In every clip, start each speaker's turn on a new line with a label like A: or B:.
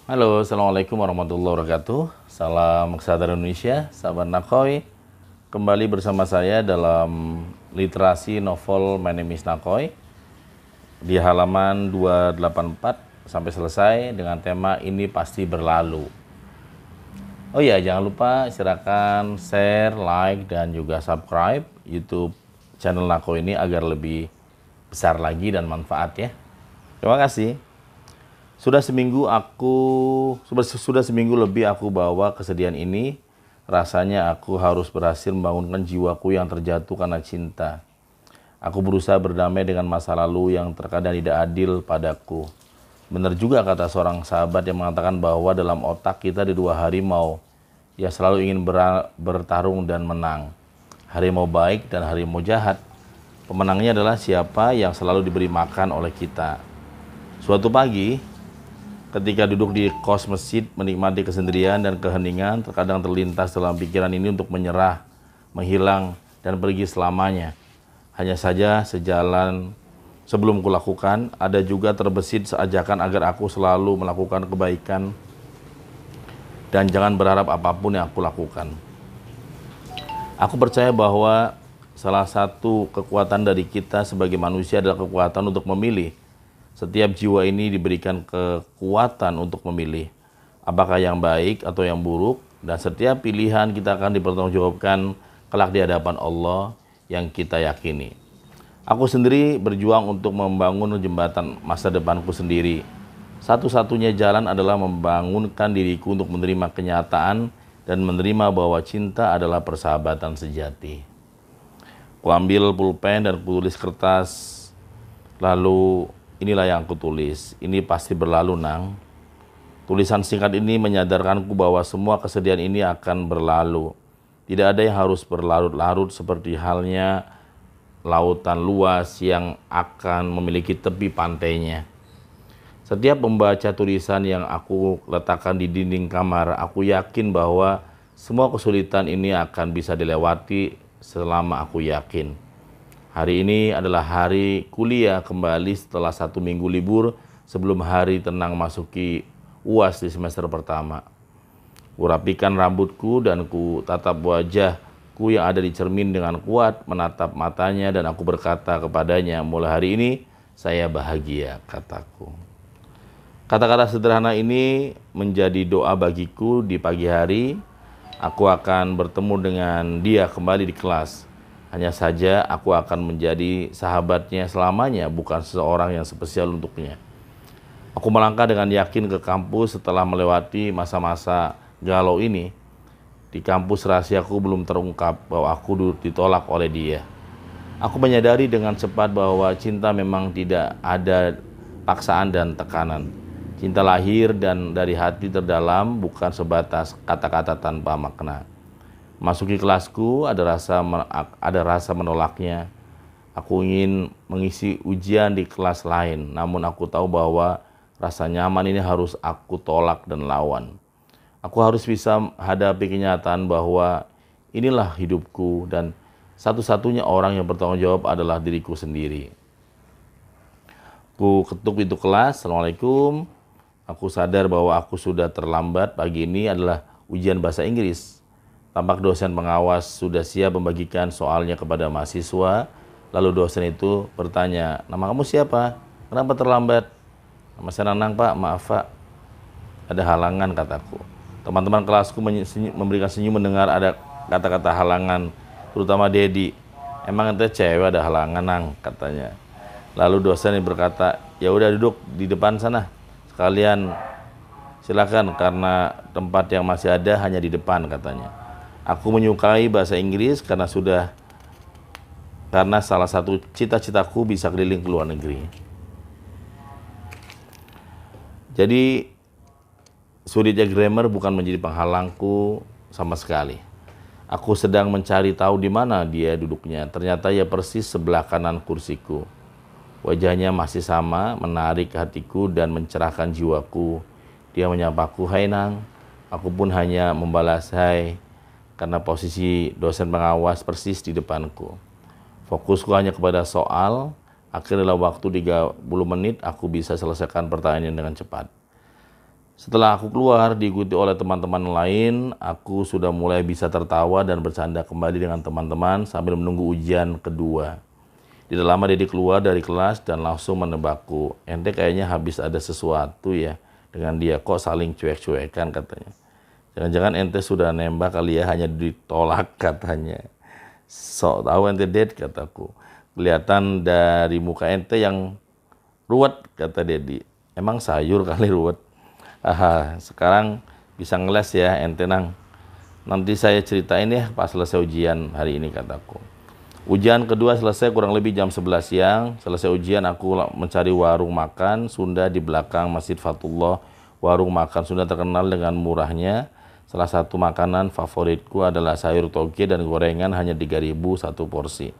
A: Halo, Assalamualaikum warahmatullahi wabarakatuh. Salam kesehatan Indonesia, sahabat Nakoy. Kembali bersama saya dalam literasi novel My Name is Nakoy di halaman 284 sampai selesai dengan tema Ini Pasti Berlalu. Oh iya, jangan lupa silakan share, like, dan juga subscribe YouTube channel Nakoy ini agar lebih besar lagi dan manfaat ya. Terima kasih. Sudah seminggu lebih aku bawa kesedihan ini. Rasanya aku harus berhasil membangunkan jiwaku yang terjatuh karena cinta. Aku berusaha berdamai dengan masa lalu yang terkadang tidak adil padaku. Benar juga kata seorang sahabat yang mengatakan bahwa dalam otak kita ada dua harimau yang selalu ingin bertarung dan menang. Harimau baik dan harimau jahat. Pemenangnya adalah siapa yang selalu diberi makan oleh kita. Suatu pagi, ketika duduk di kos masjid menikmati kesendirian dan keheningan, terkadang terlintas dalam pikiran ini untuk menyerah, menghilang, dan pergi selamanya. Hanya saja sejalan sebelum kulakukan, ada juga terbesit seajakan agar aku selalu melakukan kebaikan dan jangan berharap apapun yang aku lakukan. Aku percaya bahwa salah satu kekuatan dari kita sebagai manusia adalah kekuatan untuk memilih. Setiap jiwa ini diberikan kekuatan untuk memilih apakah yang baik atau yang buruk, dan setiap pilihan kita akan dipertanggungjawabkan kelak di hadapan Allah yang kita yakini. Aku sendiri berjuang untuk membangun jembatan masa depanku sendiri. Satu-satunya jalan adalah membangunkan diriku untuk menerima kenyataan dan menerima bahwa cinta adalah persahabatan sejati. Kuambil pulpen dan kutulis kertas, lalu inilah yang aku tulis. Ini pasti berlalu, Nang. Tulisan singkat ini menyadarkanku bahwa semua kesedihan ini akan berlalu. Tidak ada yang harus berlarut-larut seperti halnya lautan luas yang akan memiliki tepi pantainya. Setiap membaca tulisan yang aku letakkan di dinding kamar, aku yakin bahwa semua kesulitan ini akan bisa dilewati selama aku yakin. Hari ini adalah hari kuliah kembali setelah 1 minggu libur sebelum hari tenang masuki UAS di semester pertama. Kurapikan rambutku dan ku tatap wajahku yang ada di cermin dengan kuat menatap matanya, dan aku berkata kepadanya, mulai hari ini saya bahagia, kataku. Kata-kata sederhana ini menjadi doa bagiku di pagi hari. Aku akan bertemu dengan dia kembali di kelas. Hanya saja aku akan menjadi sahabatnya selamanya, bukan seseorang yang spesial untuknya. Aku melangkah dengan yakin ke kampus setelah melewati masa-masa galau ini. Di kampus rahasiaku belum terungkap bahwa aku ditolak oleh dia. Aku menyadari dengan cepat bahwa cinta memang tidak ada paksaan dan tekanan. Cinta lahir dan dari hati terdalam, bukan sebatas kata-kata tanpa makna. Masuki kelasku, ada rasa menolaknya. Aku ingin mengisi ujian di kelas lain, namun aku tahu bahwa rasa nyaman ini harus aku tolak dan lawan. Aku harus bisa hadapi kenyataan bahwa inilah hidupku dan satu-satunya orang yang bertanggung jawab adalah diriku sendiri. Aku ketuk pintu kelas. Assalamualaikum. Aku sadar bahwa aku sudah terlambat. Pagi ini adalah ujian bahasa Inggris. Tampak dosen pengawas sudah siap membagikan soalnya kepada mahasiswa. Lalu dosen itu bertanya, nama kamu siapa? Kenapa terlambat? Nama saya Nanang, Pak. Maaf, Pak. Ada halangan, kataku. Teman-teman kelasku memberikan senyum mendengar ada kata-kata halangan, terutama Dedi. Emang ente cewek ada halangan, Nang, katanya. Lalu dosen berkata, ya udah duduk di depan sana. Sekalian silakan, karena tempat yang masih ada hanya di depan, katanya. Aku menyukai bahasa Inggris karena salah satu cita-citaku bisa keliling ke luar negeri. Jadi sulitnya grammar bukan menjadi penghalangku sama sekali. Aku sedang mencari tahu di mana dia duduknya. Ternyata ia persis sebelah kanan kursiku. Wajahnya masih sama, menarik hatiku dan mencerahkan jiwaku. Dia menyapaku, "Hai Nang." Aku pun hanya membalas "Hai," karena posisi dosen pengawas persis di depanku. Fokusku hanya kepada soal. Akhirnya dalam waktu 30 menit aku bisa selesaikan pertanyaannya dengan cepat. Setelah aku keluar diikuti oleh teman-teman lain, aku sudah mulai bisa tertawa dan bercanda kembali dengan teman-teman sambil menunggu ujian kedua. Tidak lama Dedi keluar dari kelas dan langsung menebakku. Ente kayaknya habis ada sesuatu ya dengan dia, kok saling cuek-cuekan katanya. Jangan-jangan ente sudah nembak kali ya, hanya ditolak katanya. Sok tahu ente Ded, kataku. Kelihatan dari muka ente yang ruwet, kata Dedi. Emang sayur kali ruwet. Aha, sekarang bisa ngeles ya ente nang. Nanti saya ceritain ya pas selesai ujian hari ini, kataku. Ujian kedua selesai kurang lebih jam 11 siang. Selesai ujian aku mencari warung makan Sunda di belakang Masjid Fatullah. Warung makan Sunda terkenal dengan murahnya. Salah satu makanan favoritku adalah sayur toge dan gorengan hanya 3.000 satu porsi.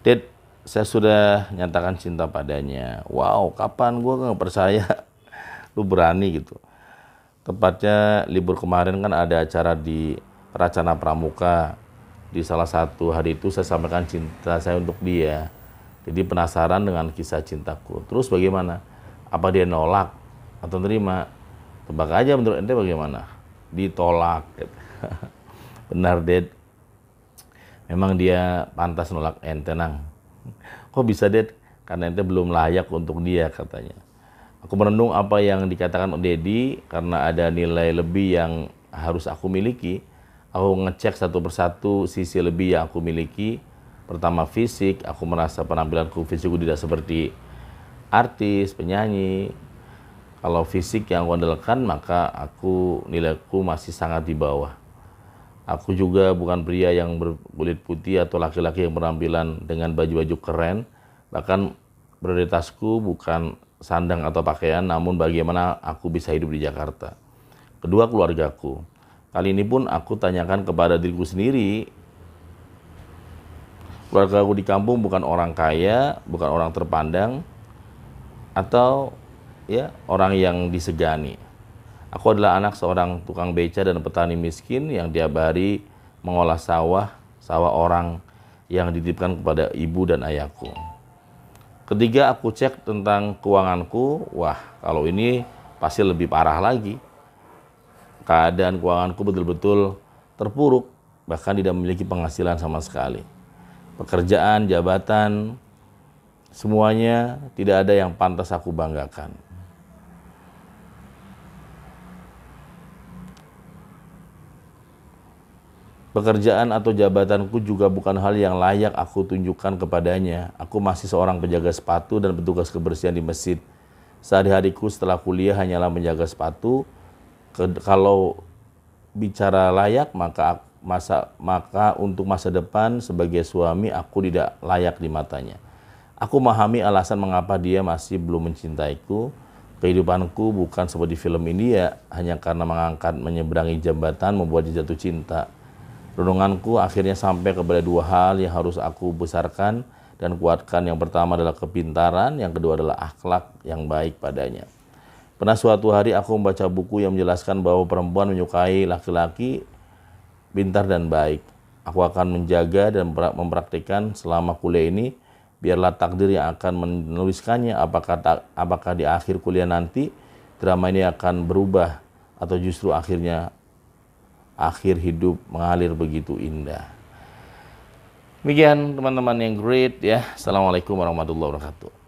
A: Ded, saya sudah nyatakan cinta padanya. Wow, kapan? Gue nggak percaya lu berani gitu. Tepatnya libur kemarin kan ada acara di Racana Pramuka. Di salah satu hari itu saya sampaikan cinta saya untuk dia. Jadi penasaran dengan kisah cintaku. Terus bagaimana? Apa dia nolak atau nerima? Tebak aja menurut ente bagaimana? Ditolak. Benar, Ded. Memang dia pantas nolak ente nang. Kok bisa, Ded? Karena ente belum layak untuk dia, katanya. Aku merenung apa yang dikatakan Dedi, karena ada nilai lebih yang harus aku miliki. Aku ngecek satu persatu sisi lebih yang aku miliki. Pertama fisik, aku merasa penampilanku fisikku tidak seperti artis, penyanyi. Kalau fisik yang aku andalkan, maka nilaiku masih sangat di bawah. Aku juga bukan pria yang berkulit putih atau laki-laki yang berpenampilan dengan baju-baju keren. Bahkan prioritasku bukan sandang atau pakaian, namun bagaimana aku bisa hidup di Jakarta. Kedua, keluargaku. Kali ini pun aku tanyakan kepada diriku sendiri. Keluargaku di kampung bukan orang kaya, bukan orang terpandang, atau ya orang yang disegani. Aku adalah anak seorang tukang beca dan petani miskin yang tiap hari mengolah sawah orang yang dititipkan kepada ibu dan ayahku. Ketiga, aku cek tentang keuanganku. Wah, kalau ini pasti lebih parah lagi. Keadaan keuanganku betul-betul terpuruk, bahkan tidak memiliki penghasilan sama sekali. Pekerjaan, jabatan, semuanya tidak ada yang pantas aku banggakan. Pekerjaan atau jabatanku juga bukan hal yang layak aku tunjukkan kepadanya. Aku masih seorang penjaga sepatu dan petugas kebersihan di masjid. Sehari-hariku setelah kuliah hanyalah menjaga sepatu. Kalau bicara layak, maka untuk masa depan sebagai suami aku tidak layak di matanya. Aku memahami alasan mengapa dia masih belum mencintaiku. Kehidupanku bukan seperti film India, hanya karena menyeberangi jembatan membuat dia jatuh cinta. Renunganku akhirnya sampai kepada dua hal yang harus aku besarkan dan kuatkan. Yang pertama adalah kepintaran, yang kedua adalah akhlak yang baik padanya. Pernah suatu hari aku membaca buku yang menjelaskan bahwa perempuan menyukai laki-laki pintar dan baik. Aku akan menjaga dan mempraktikkan selama kuliah ini. Biarlah takdir yang akan menuliskannya, apakah di akhir kuliah nanti drama ini akan berubah atau justru akhir hidup mengalir begitu indah. Demikian teman-teman yang great ya. Assalamualaikum warahmatullahi wabarakatuh.